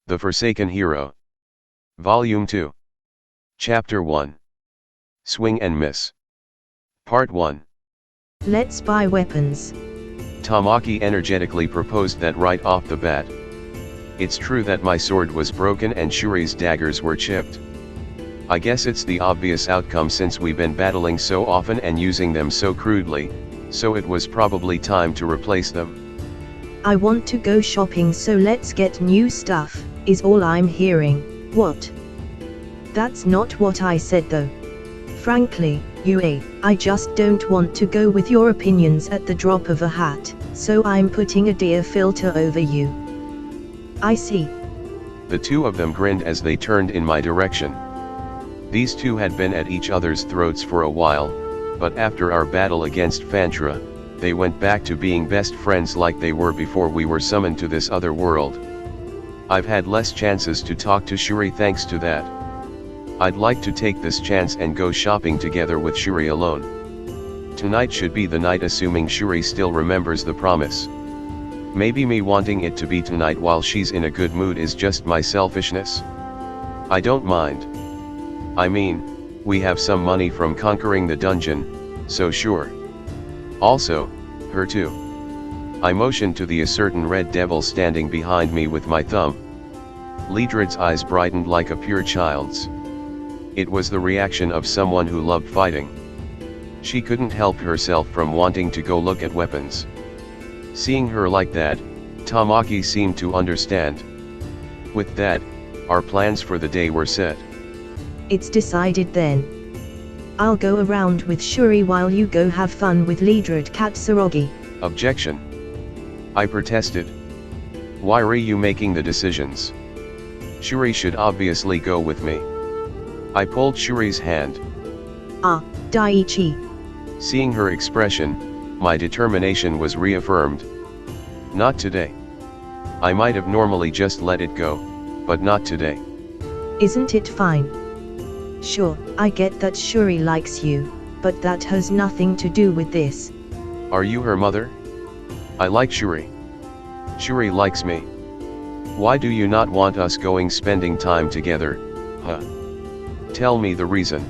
The Forsaken Hero. Volume 2. Chapter 1. Swing and Miss. Part 1. Let's buy weapons. Tamaki energetically proposed that right off the bat. It's true that my sword was broken and Shuri's daggers were chipped. I guess it's the obvious outcome since we've been battling so often and using them so crudely, so it was probably time to replace them. I want to go shopping, so let's get new stuff, is all I'm hearing. What? That's not what I said though. Frankly, I just don't want to go with your opinions at the drop of a hat, so I'm putting a deer filter over you. I see. The two of them grinned as they turned in my direction. These two had been at each other's throats for a while, but after our battle against Fantra, they went back to being best friends like they were before we were summoned to this other world. I've had less chances to talk to Shuri thanks to that. I'd like to take this chance and go shopping together with Shuri alone. Tonight should be the night, assuming Shuri still remembers the promise. Maybe me wanting it to be tonight while she's in a good mood is just my selfishness. I don't mind. I mean, we have some money from conquering the dungeon, so sure. Also, her too. I motioned to the certain red devil standing behind me with my thumb. Liedred's eyes brightened like a pure child's. It was the reaction of someone who loved fighting. She couldn't help herself from wanting to go look at weapons. Seeing her like that, Tamaki seemed to understand. With that, our plans for the day were set. It's decided then. I'll go around with Shuri while you go have fun with Liedred Katsurogi. Objection. I protested. Why are you making the decisions? Shuri should obviously go with me. I pulled Shuri's hand. Daiichi. Seeing her expression, my determination was reaffirmed. Not today. I might have normally just let it go, but not today. Isn't it fine? Sure, I get that Shuri likes you, but that has nothing to do with this. Are you her mother? I like Shuri. Shuri likes me. Why do you not want us spending time together, huh? Tell me the reason.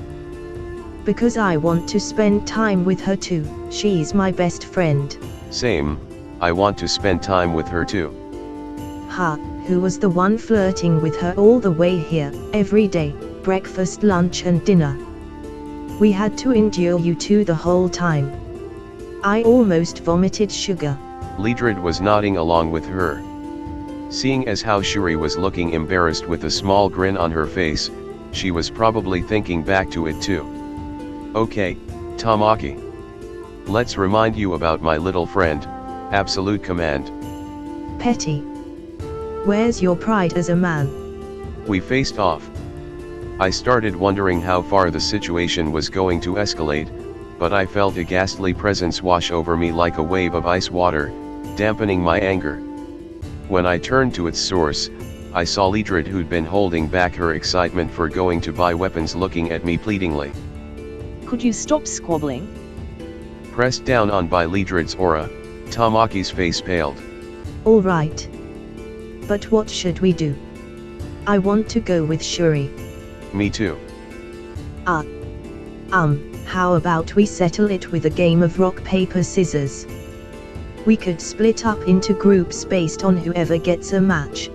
Because I want to spend time with her too, she's my best friend. Same, I want to spend time with her too. Who was the one flirting with her all the way here, every day, breakfast, lunch and dinner? We had to endure you two the whole time. I almost vomited sugar. Liedred was nodding along with her. Seeing as how Shuri was looking embarrassed with a small grin on her face, she was probably thinking back to it too. Okay, Tamaki. Let's remind you about my little friend, Absolute Command. Petty. Where's your pride as a man? We faced off. I started wondering how far the situation was going to escalate, but I felt a ghastly presence wash over me like a wave of ice water, dampening my anger. When I turned to its source, I saw Liedred, who'd been holding back her excitement for going to buy weapons, looking at me pleadingly. Could you stop squabbling? Pressed down on by Liedred's aura, Tamaki's face paled. All right. But what should we do? I want to go with Shuri. Me too. How about we settle it with a game of rock, paper, scissors? We could split up into groups based on whoever gets a match.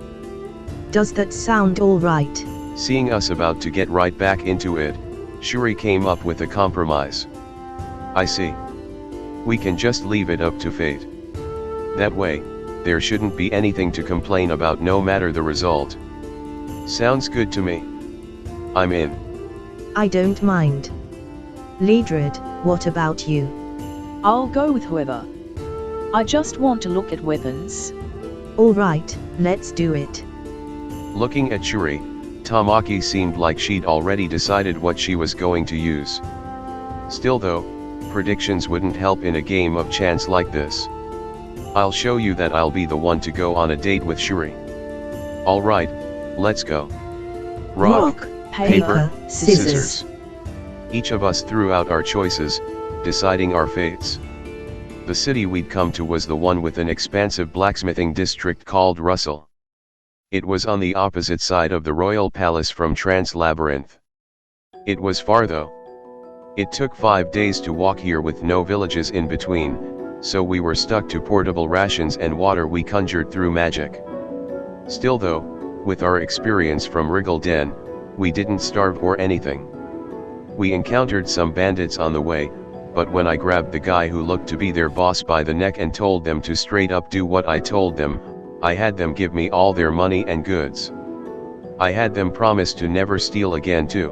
Does that sound all right? Seeing us about to get right back into it, Shuri came up with a compromise. I see. We can just leave it up to fate. That way, there shouldn't be anything to complain about no matter the result. Sounds good to me. I'm in. I don't mind. Liedred, what about you? I'll go with whoever. I just want to look at weapons. All right, let's do it. Looking at Shuri, Tamaki seemed like she'd already decided what she was going to use. Still though, predictions wouldn't help in a game of chance like this. I'll show you that I'll be the one to go on a date with Shuri. Alright, let's go. Rock, paper, scissors. Each of us threw out our choices, deciding our fates. The city we'd come to was the one with an expansive blacksmithing district called Russell. It was on the opposite side of the royal palace from Trance Labyrinth. It was far though. It took 5 days to walk here with no villages in between, so we were stuck to portable rations and water we conjured through magic. Still though, with our experience from Wriggle Den, we didn't starve or anything. We encountered some bandits on the way, but when I grabbed the guy who looked to be their boss by the neck and told them to straight up do what I told them, I had them give me all their money and goods. I had them promise to never steal again too.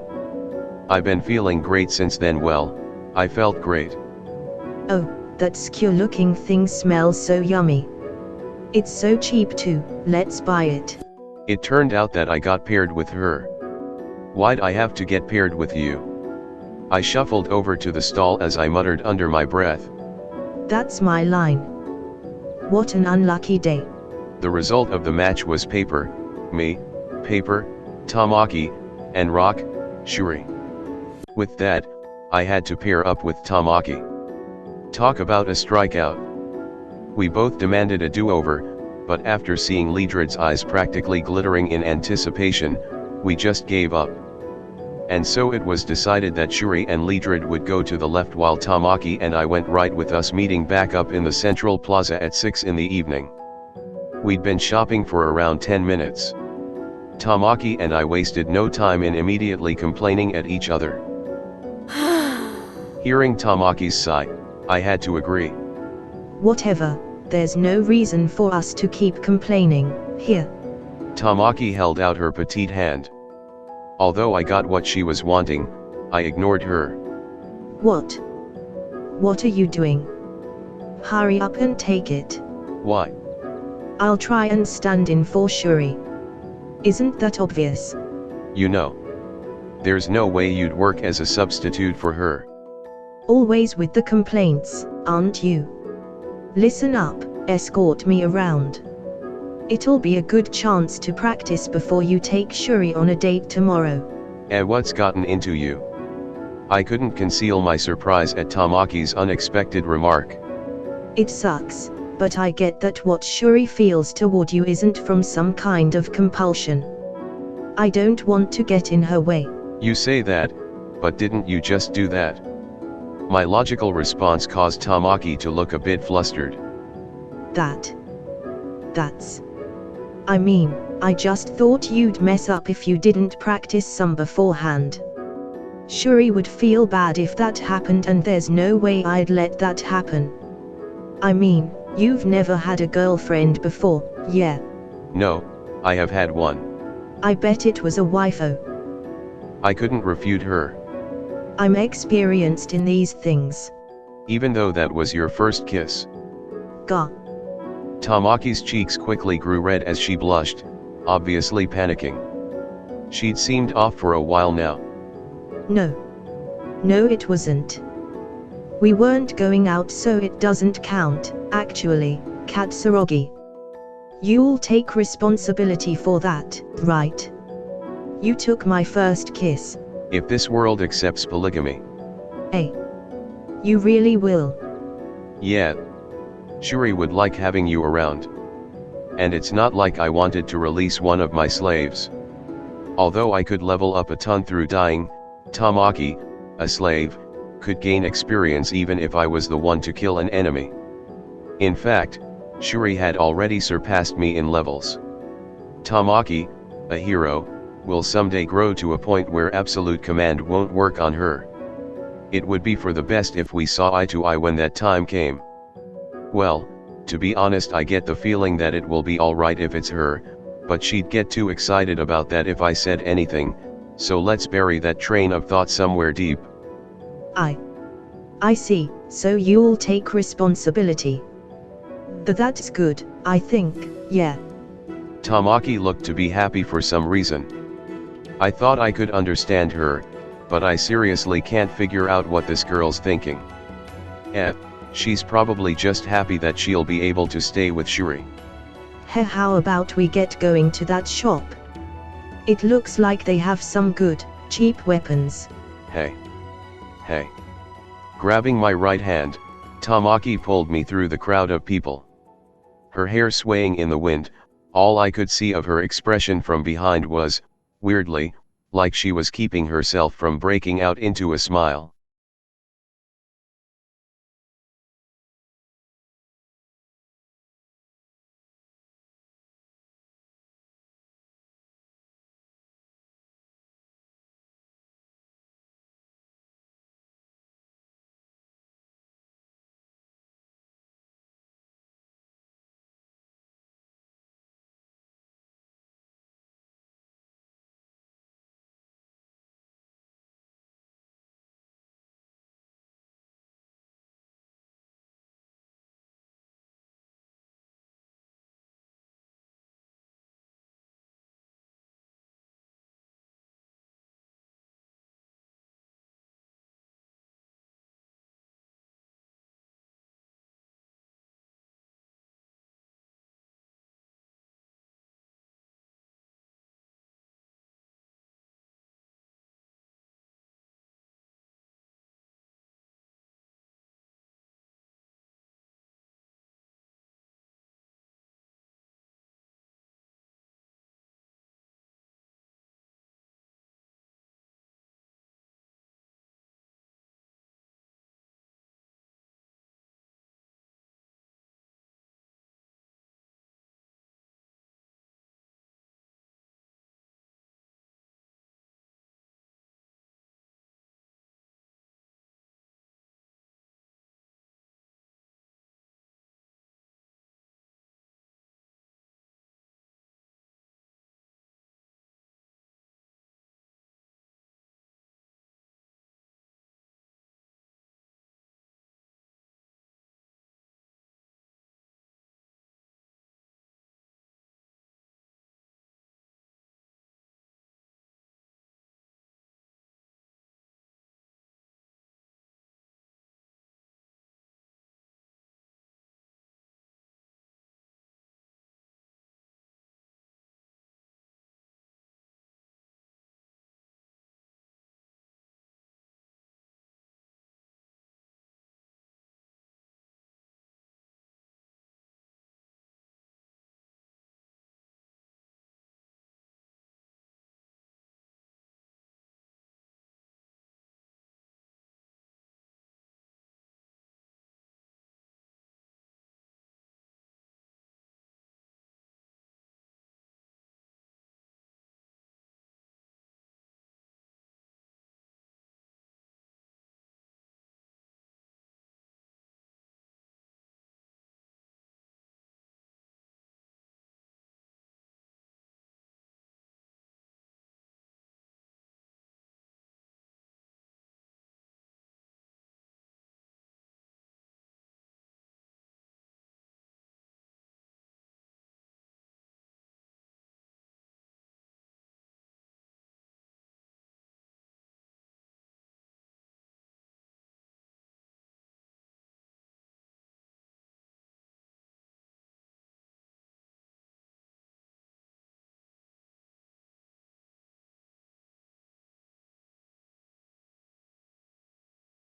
I've been feeling great since then. Well, I felt great. Oh, that skewer looking thing smells so yummy. It's so cheap too, let's buy it. It turned out that I got paired with her. Why'd I have to get paired with you? I shuffled over to the stall as I muttered under my breath. That's my line. What an unlucky day. The result of the match was paper, me, paper, Tamaki, and rock, Shuri. With that, I had to pair up with Tamaki. Talk about a strikeout. We both demanded a do-over, but after seeing Liedred's eyes practically glittering in anticipation, we just gave up. And so it was decided that Shuri and Liedred would go to the left while Tamaki and I went right, with us meeting back up in the central plaza at 6 in the evening. We'd been shopping for around 10 minutes. Tamaki and I wasted no time in immediately complaining at each other. Hearing Tamaki's sigh, I had to agree. Whatever, there's no reason for us to keep complaining, here. Tamaki held out her petite hand. Although I got what she was wanting, I ignored her. What? What are you doing? Hurry up and take it. Why? I'll try and stand in for Shuri. Isn't that obvious? You know. There's no way you'd work as a substitute for her. Always with the complaints, aren't you? Listen up, escort me around. It'll be a good chance to practice before you take Shuri on a date tomorrow. What's gotten into you? I couldn't conceal my surprise at Tamaki's unexpected remark. It sucks, but I get that what Shuri feels toward you isn't from some kind of compulsion. I don't want to get in her way. You say that, but didn't you just do that? My logical response caused Tamaki to look a bit flustered. That's... I mean, I just thought you'd mess up if you didn't practice some beforehand. Shuri would feel bad if that happened, and there's no way I'd let that happen. I mean, you've never had a girlfriend before, yeah? No, I have had one. I bet it was a waifu. I couldn't refute her. I'm experienced in these things. Even though that was your first kiss. Gah. Tamaki's cheeks quickly grew red as she blushed, obviously panicking. She'd seemed off for a while now. No, it wasn't. We weren't going out, so it doesn't count, actually, Katsurogi. You'll take responsibility for that, right? You took my first kiss. If this world accepts polygamy. Hey. You really will? Yeah. Shuri would like having you around. And it's not like I wanted to release one of my slaves. Although I could level up a ton through dying, Tamaki, a slave, could gain experience even if I was the one to kill an enemy. In fact, Shuri had already surpassed me in levels. Tamaki, a hero, will someday grow to a point where absolute command won't work on her. It would be for the best if we saw eye to eye when that time came. Well, to be honest, I get the feeling that it will be alright if it's her, but she'd get too excited about that if I said anything, so let's bury that train of thought somewhere deep. I see, so you'll take responsibility. That's good, I think, yeah. Tamaki looked to be happy for some reason. I thought I could understand her, but I seriously can't figure out what this girl's thinking. She's probably just happy that she'll be able to stay with Shuri. Hey, how about we get going to that shop? It looks like they have some good, cheap weapons. Hey. Grabbing my right hand, Tamaki pulled me through the crowd of people. Her hair swaying in the wind, All I could see of her expression from behind was, weirdly, like she was keeping herself from breaking out into a smile.